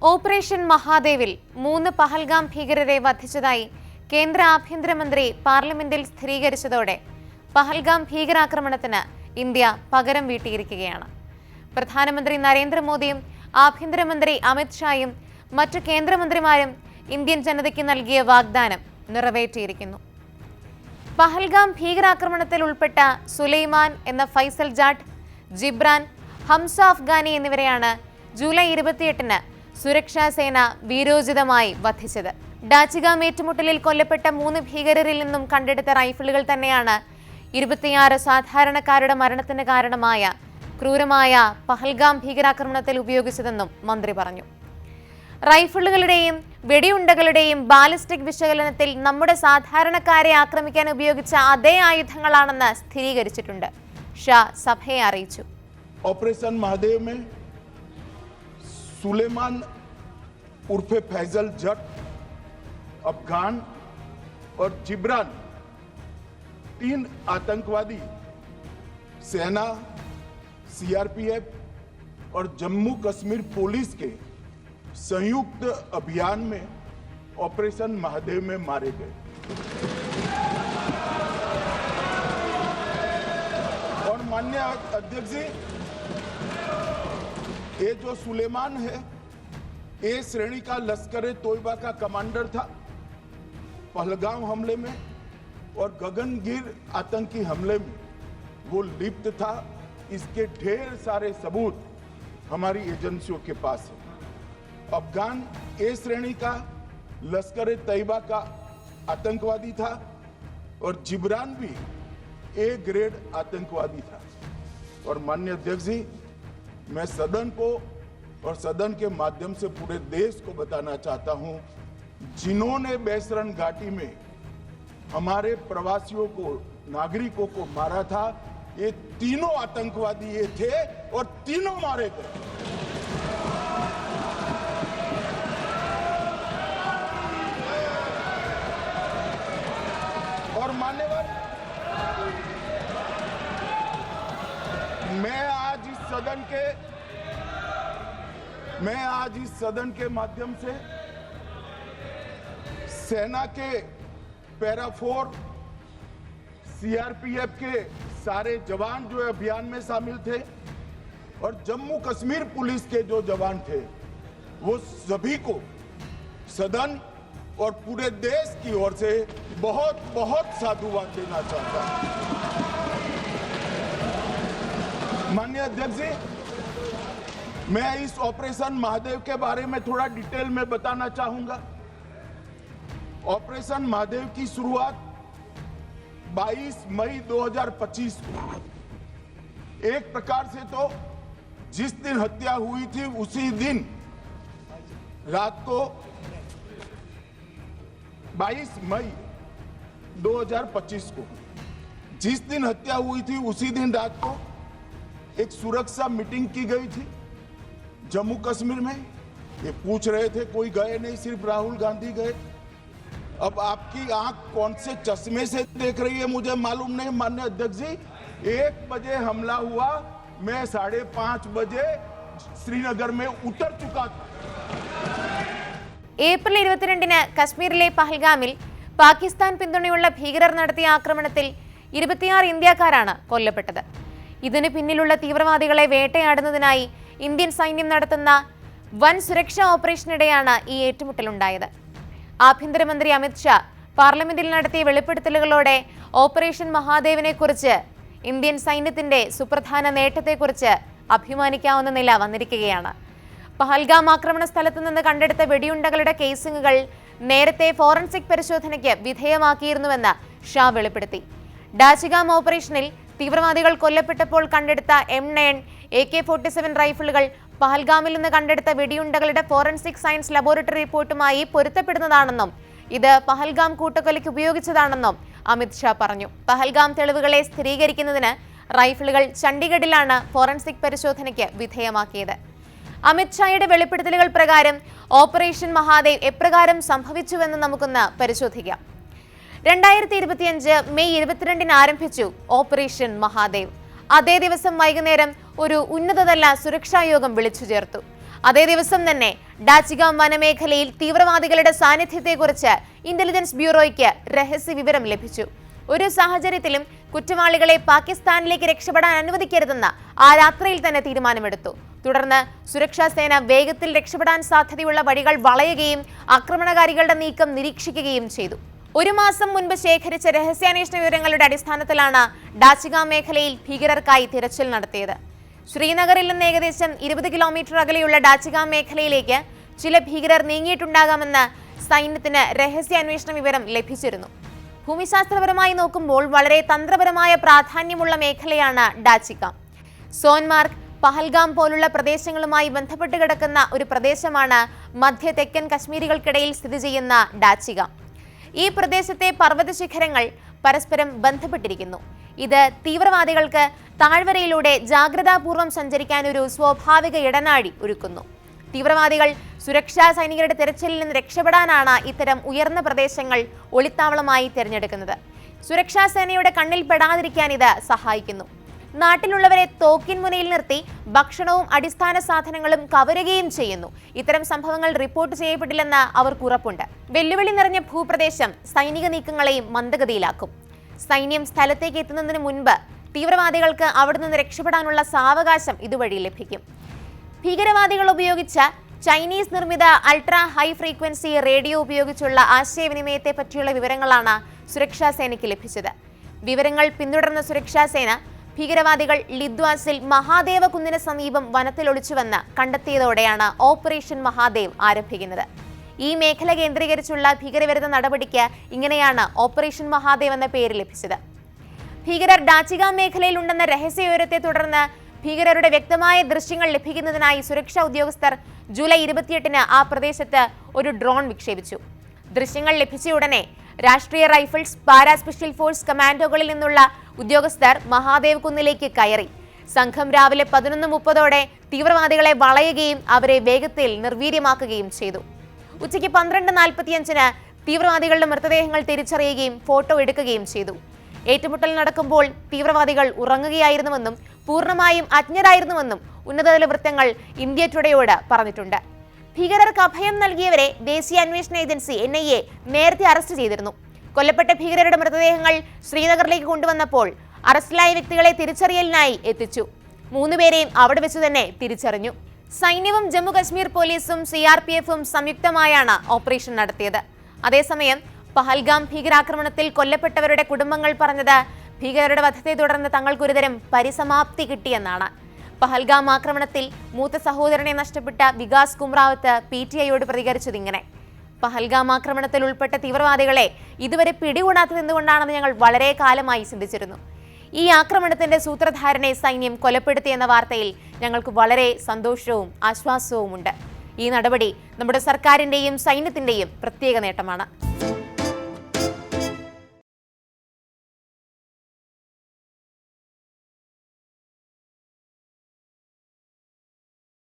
Operation മഹാദേവിൽ 3 Pahalgam ഭീകരരെ വധിച്ചതായി കേന്ദ്ര ആഭ്യന്തരമന്ത്രി പാർലമെന്റിൽ സ്ഥിരീകരിച്ചതോടെ പഹൽഗാം ഭീകരാക്രമണത്തിന് ഇന്ത്യ പകരം വീട്ടിയിരിക്കുകയാണ്. പ്രധാനമന്ത്രി നരേന്ദ്രമോദിയും ആഭ്യന്തരമന്ത്രി അമിത് ഷായും മറ്റു കേന്ദ്രമന്ത്രിമാരും ഇന്ത്യൻ ജനതയ്ക്ക് നൽകിയ വാഗ്ദാനം നിറവേറ്റിയിരിക്കുന്നു. പഹൽഗാം ഭീകരാക്രമണത്തിൽ ഉൾപ്പെട്ട സുലൈമാൻ എന്ന ഫൈസൽ ജാട്ട്, ജിബ്രാൻ, ഹംസ അഫ്ഗാനി എന്നിവരെയാണ് ജൂലൈ 28-ന് സുരക്ഷാ സേന വീരോചിതമായി വധിച്ചത്. ഡാച്ചിഗാം ഏറ്റുമുട്ടലിൽ കൊല്ലപ്പെട്ട 3 ഭീകരരിൽ നിന്നും കണ്ടെടുത്ത റൈഫിളുകൾ തന്നെയാണ് 26 സാധാരണക്കാരുടെ മരണത്തിന് കാരണമായ ക്രൂരമായ പഹൽഗാം ഭീകരാക്രമണത്തിൽ ഉപയോഗിച്ചതെന്നും മന്ത്രി പറഞ്ഞു. റൈഫിളുകളുടെയും വെടിയുണ്ടകളുടെയും ബാലിസ്റ്റിക് വിശകലനത്തിൽ നമ്മുടെ സാധാരണക്കാരെ ആക്രമിക്കാൻ ഉപയോഗിച്ച അതേ ആയുധങ്ങളാണെന്ന് സ്ഥിരീകരിച്ചിട്ടുണ്ട്. ഷാ സഭയെ അറിയിച്ചു. ऑपरेशन महादेव में सुलेमान उर्फे फैजल जट, अफगान और जिब्रान 3 आतंकवादी सेना, सीआरपीएफ और जम्मू कश्मीर पुलिस के संयुक्त अभियान में ऑपरेशन महादेव में मारे गए और माननीय अध्यक्ष जी, ये जो सुलेमान है ए श्रेणी का लश्कर तोयबा का कमांडर था पहलगाम हमले में, और गगनगिर आतंकी हमले में वो लिप्त था। इसके ढेर सारे सबूत हमारी एजेंसियों के पास है। अफगान ए श्रेणी का लश्कर तैयबा का आतंकवादी था और जिब्रान भी ए ग्रेड आतंकवादी था। और माननीय अध्यक्ष जी, मैं सदन को और सदन के माध्यम से पूरे देश को बताना चाहता हूं, जिन्होंने बैसरन घाटी में हमारे प्रवासियों को, नागरिकों को मारा था, ये तीनों आतंकवादी ये थे और तीनों मारे गए। और मान्यवर, मैं आज इस सदन के माध्यम से सेना के पैरा 4, सीआरपीएफ के सारे जवान जो अभियान में शामिल थे और जम्मू कश्मीर पुलिस के जो जवान थे, वो सभी को सदन और पूरे देश की ओर से बहुत बहुत साधुवाद देना चाहता हूं। माननीय अध्यक्ष जी, मैं इस ऑपरेशन महादेव के बारे में थोड़ा डिटेल में बताना चाहूंगा। ऑपरेशन महादेव की शुरुआत 22 मई 2025 को, एक प्रकार से तो जिस दिन हत्या हुई थी उसी दिन रात को 22 मई 2025 को, जिस दिन हत्या हुई थी उसी दिन रात को एक सुरक्षा मीटिंग की गई थी जम्मू कश्मीर में। ये पूछ रहे थे, कोई गए नहीं, सिर्फ राहुल गांधी गए। अब आपकी आंख कौन से चश्मे से देख रही है मुझे मालूम नहीं। माननीय अध्यक्ष जी, 1 बजे हमला हुआ, मैं 5:30 बजे श्रीनगर में उतर चुका था। ഏപ്രിൽ 22-ന് കശ്മീരിലെ പഹൽഗാമിൽ പാകിസ്ഥാൻ പിന്തുണയുള്ള ഭീകരർ നടത്തിയ ആക്രമണത്തിൽ 26 ഇന്ത്യക്കാരാണ് കൊല്ലപ്പെട്ടത്. ഇതിന് പിന്നിലുള്ള തീവ്രവാദികളെ വേട്ടയാടുന്നതിനായി ഇന്ത്യൻ സൈന്യം നടത്തുന്ന വൻ സുരക്ഷാ ഓപ്പറേഷനിടെയാണ് ഈ ഏറ്റുമുട്ടലുണ്ടായത്. ആഭ്യന്തരമന്ത്രി അമിത് ഷാ പാർലമെന്റിൽ നടത്തിയ വെളിപ്പെടുത്തലുകളോടെ ഓപ്പറേഷൻ മഹാദേവിനെ കുറിച്ച്, ഇന്ത്യൻ സൈന്യത്തിന്റെ സുപ്രധാന നേട്ടത്തെക്കുറിച്ച് അഭിമാനിക്കാവുന്ന നില വന്നിരിക്കുകയാണ്. പഹൽഗാം ആക്രമണ സ്ഥലത്തു നിന്ന് കണ്ടെടുത്ത വെടിയുണ്ടകളുടെ കേസിംഗുകൾ നേരത്തെ ഫോറൻസിക് പരിശോധനയ്ക്ക് വിധേയമാക്കിയിരുന്നുവെന്ന് ഷാ വെളിപ്പെടുത്തി. ഡാച്ചിഗാം ഓപ്പറേഷനിൽ തീവ്രവാദികൾ കൊല്ലപ്പെട്ടപ്പോൾ കണ്ടെടുത്ത M9, AK-47 റൈഫിളുകൾ പഹൽഗാമിൽ നിന്ന് കണ്ടെടുത്ത വെടിയുണ്ടകളുടെ ഫോറൻസിക് സയൻസ് ലബോറട്ടറി റിപ്പോർട്ടുമായി പൊരുത്തപ്പെടുന്നതാണെന്നും ഇത് പഹൽഗാം കൂട്ടക്കൊലയ്ക്ക് ഉപയോഗിച്ചതാണെന്നും അമിത് ഷാ പറഞ്ഞു. പഹൽഗാം തെളിവുകളെ സ്ഥിരീകരിക്കുന്നതിന് റൈഫിളുകൾ ചണ്ഡീഗഡിലാണ് ഫോറൻസിക് പരിശോധനയ്ക്ക് വിധേയമാക്കിയത്. അമിത് ഷായുടെ വെളിപ്പെടുത്തലുകൾ പ്രകാരം ഓപ്പറേഷൻ മഹാദേവ് എപ്രകാരം സംഭവിച്ചുവെന്ന് നമുക്കൊന്ന് പരിശോധിക്കാം. 2025 മെയ് 22-ന് ആരംഭിച്ചു ഓപ്പറേഷൻ മഹാദേവ്. അതേ ദിവസം വൈകുന്നേരം ഒരു ഉന്നതതല സുരക്ഷാ യോഗം വിളിച്ചു ചേർത്തു. അതേ ദിവസം തന്നെ ഡാച്ചിഗാം വനമേഖലയിൽ തീവ്രവാദികളുടെ സാന്നിധ്യത്തെക്കുറിച്ച് ഇന്റലിജൻസ് ബ്യൂറോയ്ക്ക് രഹസ്യ വിവരം ലഭിച്ചു. ഒരു സാഹചര്യത്തിലും കുറ്റവാളികളെ പാകിസ്ഥാനിലേക്ക് രക്ഷപ്പെടാൻ അനുവദിക്കരുതെന്ന് ആ രാത്രിയിൽ തന്നെ തീരുമാനമെടുത്തു. തുടർന്ന് സുരക്ഷാ സേന വേഗത്തിൽ രക്ഷപ്പെടാൻ സാധ്യതയുള്ള വഴികൾ വളയുകയും ആക്രമണകാരികളുടെ നീക്കം നിരീക്ഷിക്കുകയും ചെയ്തു. ഒരു മാസം മുൻപ് ശേഖരിച്ച രഹസ്യാന്വേഷണ വിവരങ്ങളുടെ അടിസ്ഥാനത്തിലാണ് ഡാച്ചിഗാം മേഖലയിൽ ഭീകരർക്കായി തിരച്ചിൽ നടത്തിയത്. ശ്രീനഗറിൽ നിന്ന് ഏകദേശം 20 കിലോമീറ്റർ അകലെയുള്ള ഡാച്ചിഗാം മേഖലയിലേക്ക് ചില ഭീകരർ നീങ്ങിയിട്ടുണ്ടാകാമെന്ന് സൈന്യത്തിന് രഹസ്യാന്വേഷണ വിവരം ലഭിച്ചിരുന്നു. ഭൂമിശാസ്ത്രപരമായി നോക്കുമ്പോൾ വളരെ തന്ത്രപരമായ പ്രാധാന്യമുള്ള മേഖലയാണ് ഡാച്ചിഗാം. സോൻമാർഗ്, പഹൽഗാം പോലുള്ള പ്രദേശങ്ങളുമായി ബന്ധപ്പെട്ട് കിടക്കുന്ന ഒരു പ്രദേശമാണ് മധ്യ തെക്കൻ കശ്മീരികൾക്കിടയിൽ സ്ഥിതി ചെയ്യുന്ന ഡാച്ചിഗാം. ഈ പ്രദേശത്തെ പർവ്വത ശിഖരങ്ങൾ പരസ്പരം ബന്ധപ്പെട്ടിരിക്കുന്നു. ഇത് തീവ്രവാദികൾക്ക് താഴ്വരയിലൂടെ ജാഗ്രതാപൂർവം സഞ്ചരിക്കാൻ ഒരു സ്വാഭാവിക ഇടനാഴി ഒരുക്കുന്നു. തീവ്രവാദികൾ സുരക്ഷാ സൈനികരുടെ തെരച്ചിലിൽ നിന്ന് രക്ഷപ്പെടാനാണ് ഇത്തരം ഉയർന്ന പ്രദേശങ്ങൾ ഒളിത്താവളമായി തിരഞ്ഞെടുക്കുന്നത്. സുരക്ഷാ സേനയുടെ കണ്ണിൽ പെടാതിരിക്കാൻ ഇത് സഹായിക്കുന്നു. നാട്ടിലുള്ളവരെ തോക്കിൻ മുനയിൽ നിർത്തി ഭക്ഷണവും അടിസ്ഥാന സാധനങ്ങളും കവരുകയും ചെയ്യുന്നു. ഇത്തരം സംഭവങ്ങൾ റിപ്പോർട്ട് ചെയ്യപ്പെട്ടില്ലെന്ന് അവർക്ക് ഉറപ്പുണ്ട്. വെല്ലുവിളി നിറഞ്ഞ ഭൂപ്രദേശം സൈനിക നീക്കങ്ങളെയും മന്ദഗതിയിലാക്കും. സൈന്യം സ്ഥലത്തേക്ക് എത്തുന്നതിന് മുൻപ് തീവ്രവാദികൾക്ക് അവിടെ നിന്ന് രക്ഷപ്പെടാനുള്ള സാവകാശം ഇതുവഴി ലഭിക്കും. ഭീകരവാദികൾ ഉപയോഗിച്ച ചൈനീസ് നിർമ്മിത അൾട്രാ ഹൈ ഫ്രീക്വൻസി റേഡിയോ ഉപയോഗിച്ചുള്ള ആശയവിനിമയത്തെ പറ്റിയുള്ള വിവരങ്ങളാണ് സുരക്ഷാ സേനയ്ക്ക് ലഭിച്ചത്. വിവരങ്ങൾ പിന്തുടർന്ന സുരക്ഷാ സേന ഭീകരവാദികൾ ലിദ്വാസിൽ മഹാദേവ കുന്നിന് സമീപം വനത്തിൽ ഒളിച്ചുവെന്ന് കണ്ടെത്തിയതോടെയാണ് ഓപ്പറേഷൻ മഹാദേവ് ആരംഭിക്കുന്നത്. ഈ മേഖല കേന്ദ്രീകരിച്ചുള്ള ഭീകരവിരുദ്ധ നടപടിക്ക് ഇങ്ങനെയാണ് ഓപ്പറേഷൻ മഹാദേവ് എന്ന പേര് ലഭിച്ചത്. ഭീകരർ ഡാച്ചിഗാം മേഖലയിൽ ഉണ്ടെന്ന രഹസ്യ വിവരത്തെ തുടർന്ന് ഭീകരരുടെ വ്യക്തമായ ദൃശ്യങ്ങൾ ലഭിക്കുന്നതിനായി സുരക്ഷാ ഉദ്യോഗസ്ഥർ ജൂലൈ 28-ന് ആ പ്രദേശത്ത് ഒരു ഡ്രോൺ വിക്ഷേപിച്ചു. ദൃശ്യങ്ങൾ ലഭിച്ചയുടനെ രാഷ്ട്രീയ റൈഫിൾസ്, പാരാ സ്പെഷ്യൽ ഫോഴ്സ് കമാൻഡോകളിൽ നിന്നുള്ള ഉദ്യോഗസ്ഥർ മഹാദേവ് കുന്നിലേക്ക് കയറി. സംഘം രാവിലെ 11:30 തീവ്രവാദികളെ വളയുകയും അവരെ വേഗത്തിൽ നിർവീര്യമാക്കുകയും ചെയ്തു. ഉച്ചയ്ക്ക് 12:45-ന് തീവ്രവാദികളുടെ മൃതദേഹങ്ങൾ തിരിച്ചറിയുകയും ഫോട്ടോ എടുക്കുകയും ചെയ്തു. ഏറ്റുമുട്ടൽ നടക്കുമ്പോൾ തീവ്രവാദികൾ ഉറങ്ങുകയായിരുന്നുവെന്നും പൂർണ്ണമായും അജ്ഞരായിരുന്നുവെന്നും ഉന്നതതല വൃത്തങ്ങൾ ഇന്ത്യ ടുഡേയോട് പറഞ്ഞിട്ടുണ്ട്. ഭീകരർക്ക് അഭയം നൽകിയവരെ ദേശീയ അന്വേഷണ ഏജൻസി NIA നേരത്തെ അറസ്റ്റ് ചെയ്തിരുന്നു. കൊല്ലപ്പെട്ട ഭീകരരുടെ മൃതദേഹങ്ങൾ ശ്രീനഗറിലേക്ക് കൊണ്ടുവന്നപ്പോൾ അറസ്റ്റിലായ വ്യക്തികളെ തിരിച്ചറിയലിനായി എത്തിച്ചു. 3 പേരെയും അവിടെ വെച്ച് തന്നെ തിരിച്ചറിഞ്ഞു. സൈന്യവും ജമ്മു കശ്മീർ പോലീസും CRPF-ഉം സംയുക്തമായാണ് ഓപ്പറേഷൻ നടത്തിയത്. അതേസമയം പഹൽഗാം ഭീകരാക്രമണത്തിൽ കൊല്ലപ്പെട്ടവരുടെ കുടുംബങ്ങൾ പറഞ്ഞത് ഭീകരരുടെ വധത്തെ തുടർന്ന് തങ്ങൾക്കൊരുതരം പരിസമാപ്തി കിട്ടിയെന്നാണ്. പഹൽഗാം ആക്രമണത്തിൽ മൂത്ത സഹോദരനെ നഷ്ടപ്പെട്ട വികാസ് കുമ്രാവത്ത് PTIയോട് പ്രതികരിച്ചത് ഇങ്ങനെ: പഹൽഗാം ആക്രമണത്തിൽ ഉൾപ്പെട്ട തീവ്രവാദികളെ ഇതുവരെ പിടികൂടാത്തത് എന്തുകൊണ്ടാണെന്ന് ഞങ്ങൾ വളരെ കാലമായി ചിന്തിച്ചിരുന്നു. ഈ ആക്രമണത്തിന്റെ സൂത്രധാരനെ സൈന്യം കൊലപ്പെടുത്തിയെന്ന വാർത്തയിൽ ഞങ്ങൾക്ക് വളരെ സന്തോഷവും ആശ്വാസവുമുണ്ട്. ഈ നടപടി നമ്മുടെ സർക്കാരിന്റെയും സൈന്യത്തിന്റെയും പ്രത്യേക നേട്ടമാണ്.